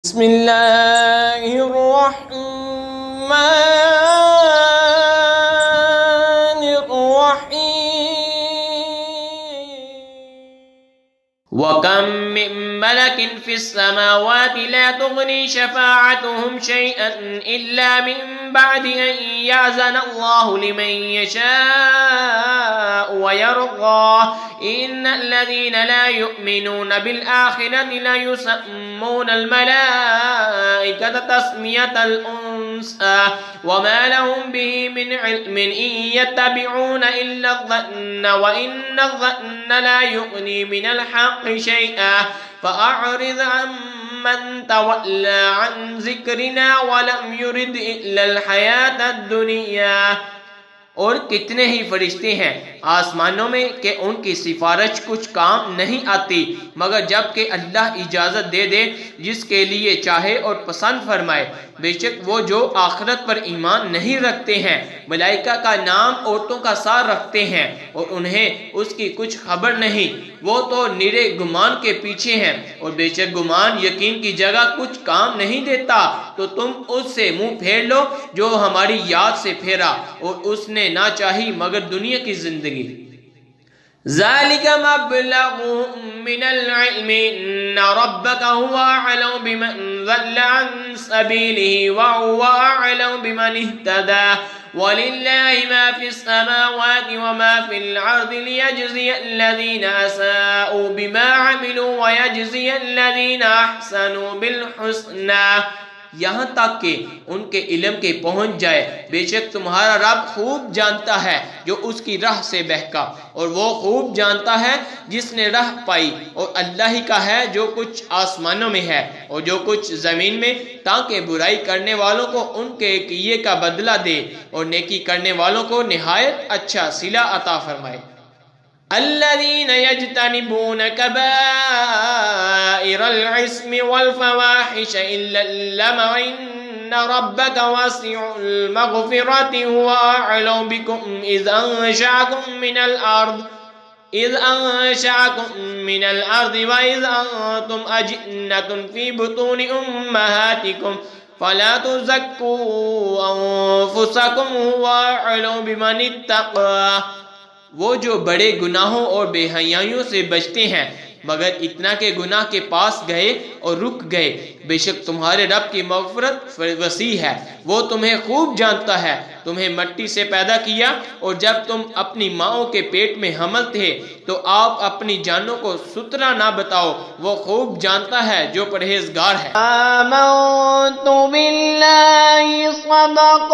بسم اللہ الرحمن الرحیم وَكَم مِّن مَّلَكٍ فِي السَّمَاوَاتِ لَا تُغْنِي شَفَاعَتُهُمْ شَيْئًا إِلَّا مِن بَعْدِ أَن يَأْذَنَ اللَّهُ لِمَن يَشَاءُ وَيَرْضَىٰ إِنَّ الَّذِينَ لَا يُؤْمِنُونَ بِالْآخِرَةِ لَيُسَمُّونَ الْمَلَائِكَةَ تَسْمِيَةَ الْأُنثَىٰ وَمَا لَهُم بِهِ مِنْ عِلْمٍ إِن يَتَّبِعُونَ إِلَّا الظَّنَّ وَإِنَّ الظَّنَّ لَا يُغْنِي مِنَ الْحَقِّ شَيْئًا فَأَعْرِضْ عَمَّن تَوَلَّىٰ عَن ذِكْرِنَا وَلَمْ يُرِدْ إِلَّا الْحَيَاةَ الدُّنْيَا۔ اور کتنے ہی فرشتے ہیں آسمانوں میں کہ ان کی سفارش کچھ کام نہیں آتی مگر جب کہ اللہ اجازت دے دے جس کے لیے چاہے اور پسند فرمائے۔ بے شک وہ جو آخرت پر ایمان نہیں رکھتے ہیں ملائکہ کا نام عورتوں کا سا رکھتے ہیں اور انہیں اس کی کچھ خبر نہیں، وہ تو نرے گمان کے پیچھے ہیں، اور بے شک گمان یقین کی جگہ کچھ کام نہیں دیتا، تو تم اس سے منہ پھیر لو جو ہماری یاد سے پھیرا اور اس نے نہ چاہی مگر دنیا کی زندگی۔ ذَلِكَ مَبْلَغُهُم مِّنَ الْعِلْمِ إِنَّ رَبَّكَ هُوَ أَعْلَمُ بِمَن ضَلَّ عَن سَبِيلِهِ وَهُوَ أَعْلَمُ بِمَنِ اهْتَدَىٰ وَلِلَّهِ مَا فِي السَّمَاوَاتِ وَمَا فِي الْأَرْضِ لِيَجْزِيَ الَّذِينَ أَسَاءُوا بِمَا عَمِلُوا وَيَجْزِيَ الَّذِينَ أَحْسَنُوا بِالْحُسْنَىٰ، یہاں تک کہ ان کے علم کے پہنچ جائے۔ بے شک تمہارا رب خوب جانتا ہے جو اس کی راہ سے بہکا، اور وہ خوب جانتا ہے جس نے راہ پائی، اور اللہ ہی کا ہے جو کچھ آسمانوں میں ہے اور جو کچھ زمین میں، تاکہ برائی کرنے والوں کو ان کے کیے کا بدلہ دے اور نیکی کرنے والوں کو نہایت اچھا صلہ عطا فرمائے۔ الذين يجتنبون كبائر الإثم والفواحش إلا اللمم وإن ربك واسع المغفرة هو أعلم بكم إذ أنشأكم من الأرض وإذ أنتم أجنة في بطون أمهاتكم فلا تزكوا أنفسكم هو أعلم بمن اتقى۔ وہ جو بڑے گناہوں اور بے حیائیوں سے بچتے ہیں مگر اتنا کہ گناہ کے پاس گئے اور رک گئے، بے شک تمہارے رب کی مغفرت وسیع ہے، وہ تمہیں خوب جانتا ہے۔ تمہیں مٹی سے پیدا کیا اور جب تم اپنی ماؤں کے پیٹ میں حمل تھے تو آپ اپنی جانوں کو سترا نہ بتاؤ، وہ خوب جانتا ہے جو پرہیزگار ہے۔ آمنت باللہ صدق